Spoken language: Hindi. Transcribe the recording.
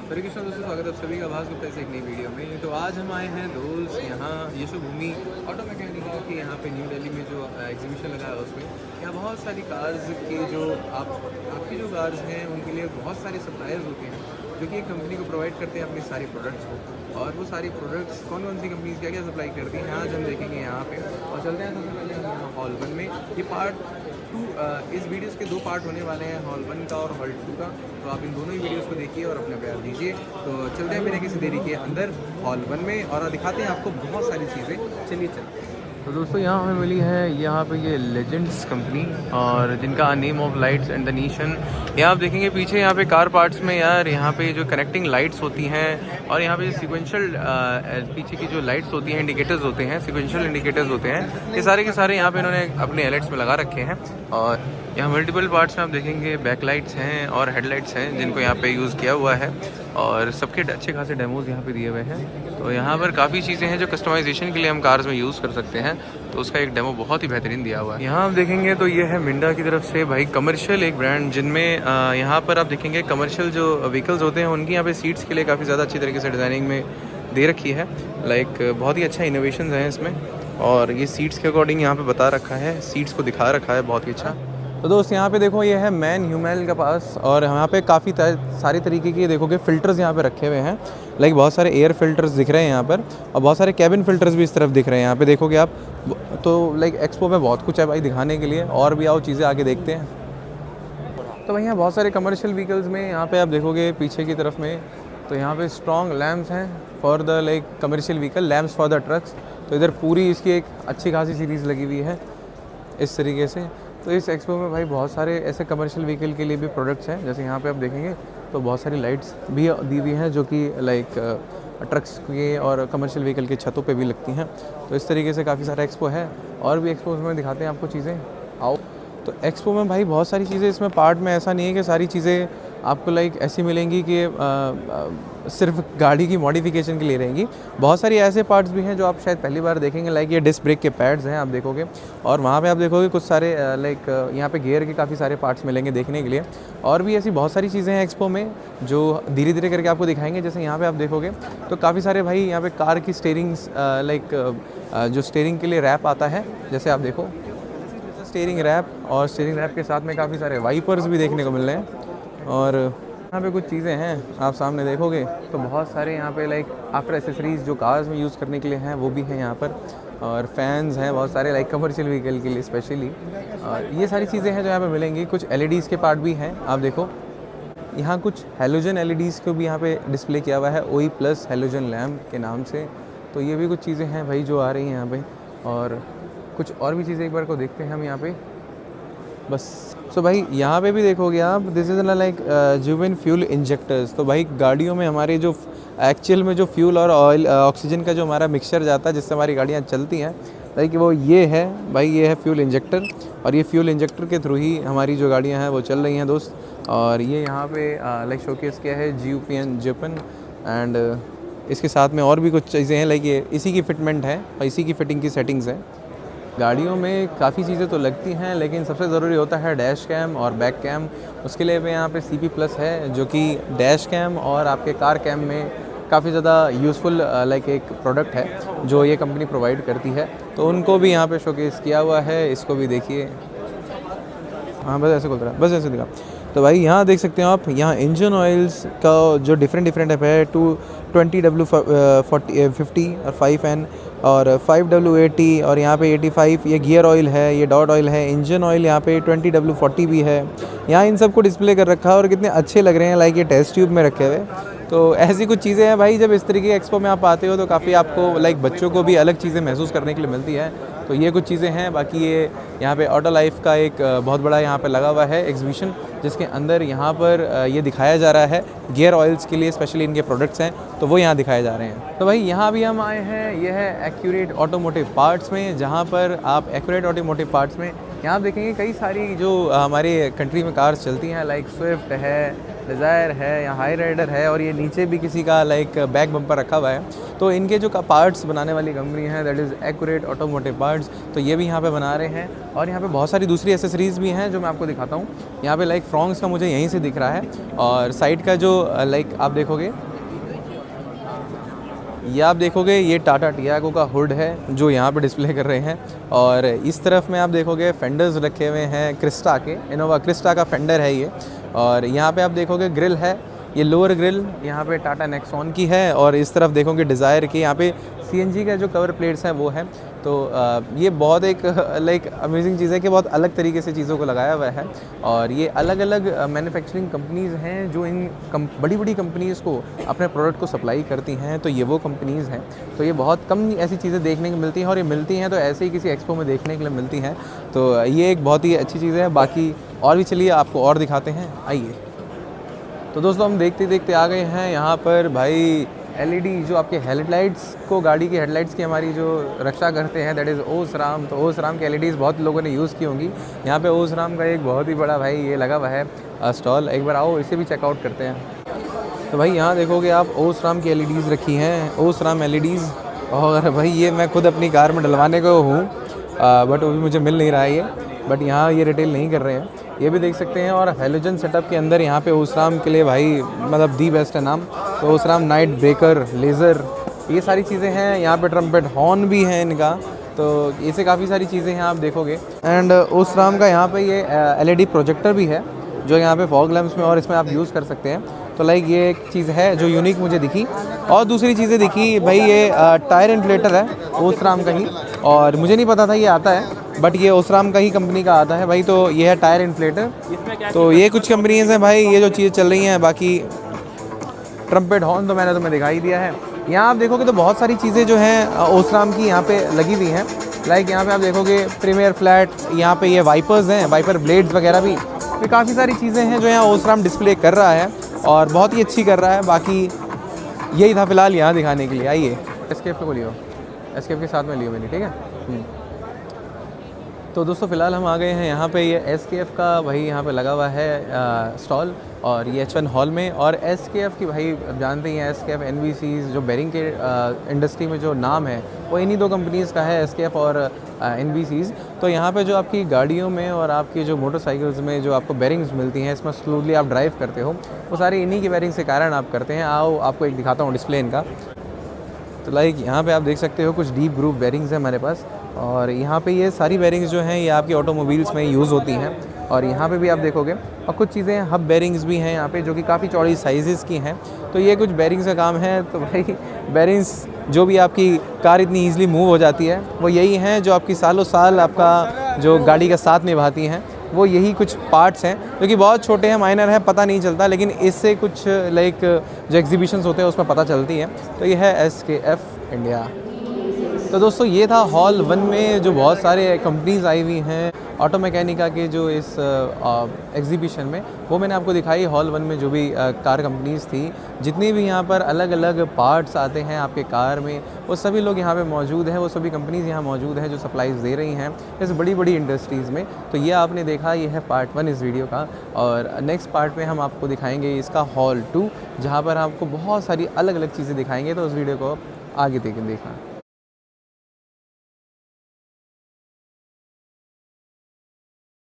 हरे कृष्णा दोस्तों, स्वागत है आप सभी का भास गुप्ता से एक नई वीडियो में। तो आज हम आए हैं दोस्त यहाँ यशोभूमि ऑटो मैकेनिका के यहाँ पे न्यू दिल्ली में जो एग्जीबिशन लगा है उसमें। यहाँ बहुत सारी कार्स के जो आपकी जो कार्स हैं उनके लिए बहुत सारे सप्लायर्स होते हैं जो कि एक कंपनी को प्रोवाइड करते हैं अपनी सारी प्रोडक्ट्स को। और वो सारी प्रोडक्ट्स कौन कौन सी कंपनीज क्या क्या सप्लाई करती हैं आज हम देखेंगे यहाँ पे। और चलते हैं सबसे पहले हम यहाँ हॉल 1 में। ये पार्ट 2 इस वीडियोस के 2 पार्ट होने वाले हैं, हॉल 1 का और हॉल 2 का। तो आप इन दोनों ही वीडियोस को देखिए और अपना प्यार दीजिए। तो चलते हैं बिना किसी देरी के अंदर हॉल 1 में और दिखाते हैं आपको बहुत सारी चीज़ें। चलिए चलते हैं। तो दोस्तों यहाँ हमें मिली है यहाँ पे ये लेजेंड्स कंपनी और जिनका name of lights and the nation. यहाँ आप देखेंगे पीछे यहाँ पे कार पार्ट्स में यार यहाँ पे जो कनेक्टिंग लाइट्स होती हैं और यहाँ पे जो सिक्वेंशियल पीछे की जो लाइट्स होती हैं, इंडिकेटर्स होते हैं, सिक्वेंशियल इंडिकेटर्स होते हैं, ये सारे के सारे यहाँ पे इन्होंने अपने एलईडीज में लगा रखे हैं। और यहाँ मल्टीपल पार्ट्स में आप देखेंगे बैक लाइट्स हैं और हेडलाइट्स हैं जिनको यहाँ पे यूज़ किया हुआ है और सबके अच्छे खासे डेमोज यहाँ पे दिए हुए हैं। तो यहाँ पर काफ़ी चीज़ें हैं जो कस्टमाइजेशन के लिए हम कार्स में यूज़ कर सकते हैं, तो उसका एक डेमो बहुत ही बेहतरीन दिया हुआ है। यहाँ आप देखेंगे तो ये है मिंडा की तरफ से भाई कमर्शियल एक ब्रांड, जिनमें यहाँ पर आप देखेंगे कमर्शियल जो व्हीकल्स होते हैं उनकी यहाँ पे सीट्स के लिए काफ़ी ज़्यादा अच्छी तरीके से डिज़ाइनिंग में दे रखी है। लाइक बहुत ही अच्छा इनोवेशन है इसमें और ये सीट्स के अकॉर्डिंग यहाँ पे बता रखा है, सीट्स को दिखा रखा है बहुत ही अच्छा। तो दोस्त यहाँ पे देखो ये है मैन ह्यूमेल के पास और यहाँ पे काफ़ी सारी तरीके के देखोगे फ़िल्टर्स यहाँ पे रखे हुए हैं। लाइक बहुत सारे एयर फिल्टर्स दिख रहे हैं यहाँ पर और बहुत सारे कैबिन फ़िल्टर्स भी इस तरफ दिख रहे हैं यहाँ पे देखोगे आप। तो लाइक एक्सपो में बहुत कुछ है भाई दिखाने के लिए, और भी आओ चीज़ें आगे देखते हैं। तो भाई यहाँ बहुत सारे कमर्शियल व्हीकल्स में यहाँ पे आप देखोगे पीछे की तरफ में, तो यहाँ पे स्ट्रॉन्ग लैम्प्स हैं for the like commercial vehicle, lamps for the trucks. तो इधर पूरी इसकी एक अच्छी खासी सीरीज़ लगी हुई है इस तरीके से। तो इस एक्सपो में भाई बहुत सारे ऐसे कमर्शियल व्हीकल के लिए भी प्रोडक्ट्स हैं, जैसे यहाँ पे आप देखेंगे तो बहुत सारी लाइट्स भी दी हुई हैं जो कि लाइक ट्रक्स के और कमर्शियल व्हीकल के छतों पे भी लगती हैं। तो इस तरीके से काफ़ी सारा एक्सपो है और भी एक्सपो में दिखाते हैं आपको चीज़ें, आओ। तो एक्सपो में भाई बहुत सारी चीज़ें, इसमें पार्ट में ऐसा नहीं है कि सारी चीज़ें आपको लाइक ऐसी मिलेंगी कि सिर्फ गाड़ी की मॉडिफिकेशन के लिए रहेंगी। बहुत सारी ऐसे पार्ट्स भी हैं जो आप शायद पहली बार देखेंगे, लाइक ये डिस्क ब्रेक के पैड्स हैं आप देखोगे, और वहाँ पे आप देखोगे कुछ सारे लाइक यहाँ पे गियर के काफ़ी सारे पार्ट्स मिलेंगे देखने के लिए। और भी ऐसी बहुत सारी चीज़ें हैं एक्सपो में जो धीरे धीरे करके आपको दिखाएंगे। जैसे यहाँ पर आप देखोगे तो काफ़ी सारे भाई यहाँ पर कार की स्टेयरिंग्स, लाइक जो स्टेयरिंग के लिए रैप आता है, जैसे आप देखो स्टीयरिंग रैप, और स्टीयरिंग रैप के साथ में काफ़ी सारे वाइपर्स भी देखने को मिल रहे हैं। और यहाँ पे कुछ चीज़ें हैं आप सामने देखोगे तो बहुत सारे यहाँ पे लाइक आफ्टर एसेसरीज़ जो कार्स में यूज़ करने के लिए हैं वो भी हैं यहाँ पर, और फैंस हैं बहुत सारे लाइक कमर्शियल व्हीकल के लिए स्पेशली। और ये सारी चीज़ें हैं जो यहाँ पे मिलेंगी। कुछ एलईडीज़ के पार्ट भी हैं आप देखो, यहाँ कुछ हेलोजन एलईडीज़ को भी यहाँ पे डिस्प्ले किया हुआ है OE प्लस हेलोजन लैम्प के नाम से। तो ये भी कुछ चीज़ें हैं भाई जो आ रही हैं यहाँ पे, और कुछ और भी चीज़ें एक बार को देखते हैं हम यहाँ पे बस। सो भाई यहाँ पे भी देखोगे आप, दिस इज़ लाइक जुबिन फ्यूल इंजेक्टर्स। तो भाई गाड़ियों में हमारे जो एक्चुअल में जो फ्यूल और ऑयल ऑक्सीजन का जो हमारा मिक्सचर जाता है जिससे हमारी गाड़ियाँ चलती हैं, लाइक वो ये है भाई, ये है फ्यूल इंजेक्टर। और ये फ्यूल इंजेक्टर के थ्रू ही हमारी जो गाड़ियाँ हैं वो चल रही हैं दोस्त। और ये यहाँ पे लाइक शोकेस किया है GUPN जापान, एंड इसके साथ में और भी कुछ चीज़ें हैं, लाइक ये इसी की फिटमेंट है और इसी की फिटिंग की सेटिंग्स है। गाड़ियों में काफ़ी चीज़ें तो लगती हैं, लेकिन सबसे ज़रूरी होता है डैश कैम और बैक कैम। उसके लिए भी यहाँ पे CP+ है जो कि डैश कैम और आपके कार कैम में काफ़ी ज़्यादा यूज़फुल लाइक एक प्रोडक्ट है जो ये कंपनी प्रोवाइड करती है। तो उनको भी यहाँ पे शोकेस किया हुआ है, इसको भी देखिए। हाँ बस ऐसे खोलता है, बस ऐसे दिखा। तो भाई यहाँ देख सकते हो आप, यहाँ इंजन ऑयल्स का जो डिफरेंट टाइप है, 220W50 और 5N और 5W80 और यहाँ पे 85, ये गियर ऑयल है, ये डॉट ऑयल है। इंजन ऑयल यहाँ पे 20W40 भी है। यहाँ इन सबको डिस्प्ले कर रखा है और कितने अच्छे लग रहे हैं, लाइक ये टेस्ट ट्यूब में रखे हुए। तो ऐसी कुछ चीज़ें हैं भाई, जब इस तरीके के एक्सपो में आप आते हो तो काफ़ी आपको लाइक बच्चों को भी अलग चीज़ें महसूस करने के लिए मिलती है। तो ये कुछ चीज़ें हैं। बाकी ये यहाँ पे ऑटो लाइफ का एक बहुत बड़ा यहाँ पे लगा हुआ है एग्जीबिशन, जिसके अंदर यहाँ पर ये दिखाया जा रहा है गियर ऑयल्स के लिए स्पेशली इनके प्रोडक्ट्स हैं, तो वो यहाँ दिखाए जा रहे हैं। तो भाई यहाँ भी हम आए हैं, ये है एक्यूरेट ऑटोमोटिव पार्ट्स में, जहाँ पर आप एक्यूरेट ऑटोमोटिव पार्ट्स में यहाँ आप देखेंगे कई सारी जो हमारे कंट्री में कार्स चलती हैं, लाइक स्विफ्ट है, डिज़ायर है, यहाँ हाई राइडर है और ये नीचे भी किसी का लाइक बैक बम्पर रखा हुआ है। तो इनके जो पार्ट्स बनाने वाली कंपनी है that is accurate automotive parts, तो ये भी यहाँ पे बना रहे हैं। और यहाँ पे बहुत सारी दूसरी एसेसरीज़ भी हैं जो मैं आपको दिखाता हूँ। यहाँ पे लाइक फ्रॉन्क्स का मुझे यहीं से दिख रहा है और साइड का जो लाइक आप देखोगे, ये आप देखोगे ये टाटा टियागो का हुड है जो यहाँ पे डिस्प्ले कर रहे हैं। और इस तरफ में आप देखोगे फेंडर्स रखे हुए हैं क्रिस्टा के, इनोवा क्रिस्टा का फेंडर है ये। और यहाँ पे आप देखोगे ग्रिल है, ये लोअर ग्रिल यहाँ पे टाटा नेक्सॉन की है। और इस तरफ देखोगे डिज़ायर की, यहाँ पे सीएनजी का जो कवर प्लेट्स हैं वो हैं। तो ये बहुत एक लाइक अमेजिंग चीज़ है कि बहुत अलग तरीके से चीज़ों को लगाया हुआ है। और ये अलग अलग मैन्युफैक्चरिंग कंपनीज़ हैं जो इन बड़ी बड़ी कंपनीज़ को अपने प्रोडक्ट को सप्लाई करती हैं। तो ये वो कंपनीज़ हैं। तो ये बहुत कम ऐसी चीज़ें देखने को मिलती हैं और ये मिलती हैं तो ऐसे ही किसी एक्सपो में देखने के लिए मिलती हैं। तो ये एक बहुत ही अच्छी चीज़ है। बाकी और भी चलिए आपको और दिखाते हैं, आइए। तो दोस्तों हम देखते देखते आ गए हैं यहाँ पर भाई एलईडी जो आपके हेडलाइट्स को, गाड़ी की हेडलाइट्स की हमारी जो रक्षा करते हैं दैट इज़ ओसराम। तो ओसराम की एलईडीज़ बहुत लोगों ने यूज़ की होंगी। यहाँ पे ओसराम का एक बहुत ही बड़ा भाई ये लगा हुआ है स्टॉल। एक बार आओ इसे भी चेकआउट करते हैं। तो भाई यहाँ देखोगे आप ओसराम की एलईडीज़ रखी हैं, ओसराम एलईडीज़। और भाई ये मैं खुद अपनी कार में डलवाने को हूँ बट वो भी मुझे मिल नहीं रहा है ये, बट यहाँ ये रिटेल नहीं कर रहे हैं, ये भी देख सकते हैं। और हेलोजन सेटअप के अंदर यहाँ पे ओसराम के लिए भाई मतलब दी बेस्ट है नाम। तो ओसराम नाइट ब्रेकर, लेज़र, ये सारी चीज़ें हैं। यहाँ पे ट्रम्पेट हॉर्न भी है इनका। तो ऐसे काफ़ी सारी चीज़ें हैं आप देखोगे। एंड ओसराम का यहाँ पे ये एलईडी प्रोजेक्टर भी है जो यहाँ पे फॉग लैंप्स में और इसमें आप यूज़ कर सकते हैं। तो लाइक ये एक चीज़ है जो यूनिक मुझे दिखी। और दूसरी चीज़ें दिखी भाई ये टायर इन्फ्लेटर है ओसराम का ही, और मुझे नहीं पता था ये आता है बट ये ओसराम का ही कंपनी का आता है भाई। तो ये है टायर इन्फ्लेटर। तो ये कुछ कंपनीज हैं भाई ये जो चीज़ें चल रही हैं। बाकी ट्रम्पेट हॉर्न तो मैंने तुम्हें दिखाई दिया है। यहाँ आप देखोगे तो बहुत सारी चीज़ें जो हैं ओसराम की यहाँ पे लगी हुई हैं। लाइक यहाँ पे आप देखोगे प्रीमियर फ्लैट, यहाँ पे ये वाइपर्स हैं, वाइपर ब्लेड्स वगैरह भी। तो काफ़ी सारी चीज़ें हैं जो यहाँ ओसराम डिस्प्ले कर रहा है और बहुत ही अच्छी कर रहा है। बाकी यही था फ़िलहाल यहाँ दिखाने के लिए। आइए एसकेएफ को लियो, एसकेएफ के साथ में लियो मैंने, ठीक है। तो दोस्तों फ़िलहाल हम आ गए हैं यहाँ पे, ये एसकेएफ का भाई यहाँ पे लगा हुआ है स्टॉल और ये H1 हॉल में। और एसकेएफ की भाई जानते ही हैं, एसकेएफ एनबीसीज जो बेरिंग के इंडस्ट्री में जो नाम है वो इन्हीं दो कंपनीज़ का है, एसकेएफ और एनबीसीज। तो यहाँ पे जो आपकी गाड़ियों में और आपकी जो मोटरसाइकिल्स में जो आपको बेरिंग्स मिलती हैं, इसमें स्मूथली आप ड्राइव करते हो, वो सारी इन्हीं की बेरिंग्स के कारण आप करते हैं। आओ आपको एक दिखाता हूँ डिस्प्ले इनका। तो लाइक यहाँ पे आप देख सकते हो कुछ डीप ग्रूव बेरिंग्स हैं हमारे पास। और यहाँ पे ये सारी बेरिंग्स जो हैं ये आपकी ऑटोमोबाइल्स में यूज़ होती हैं। और यहाँ पे भी आप देखोगे और कुछ चीज़ें हब बेरिंग्स भी हैं यहाँ पे जो कि काफ़ी चौड़ी साइज़ की हैं। तो ये कुछ बेरिंग्स का काम है। तो भाई बेरिंग्स जो भी आपकी कार इतनी ईज़िली मूव हो जाती है वो यही हैं जो आपकी सालों साल आपका जो गाड़ी का साथ निभाती हैं। वो यही कुछ पार्ट्स हैं जो कि बहुत छोटे हैं, माइनर हैं, पता नहीं चलता, लेकिन इससे कुछ लाइक जो एग्जीबिशंस होते हैं उसमें पता चलती है। तो ये है एसकेएफ इंडिया। तो दोस्तों ये था हॉल 1 में जो बहुत सारे कंपनीज़ आई हुई हैं ऑटो मैकेनिका के जो इस एग्जीबिशन में, वो मैंने आपको दिखाई। हॉल 1 में जो भी कार कंपनीज़ थी, जितनी भी यहाँ पर अलग अलग पार्ट्स आते हैं आपके कार में, वो सभी लोग यहाँ पे मौजूद हैं, वो सभी कंपनीज़ यहाँ मौजूद हैं जो सप्लाईज़ दे रही हैं इस बड़ी बड़ी इंडस्ट्रीज़ में। तो ये आपने देखा, ये है पार्ट 1 इस वीडियो का। और नेक्स्ट पार्ट में हम आपको दिखाएँगे इसका हॉल 2, जहाँ पर आपको बहुत सारी अलग अलग चीज़ें दिखाएँगे। तो उस वीडियो को आगे देखना।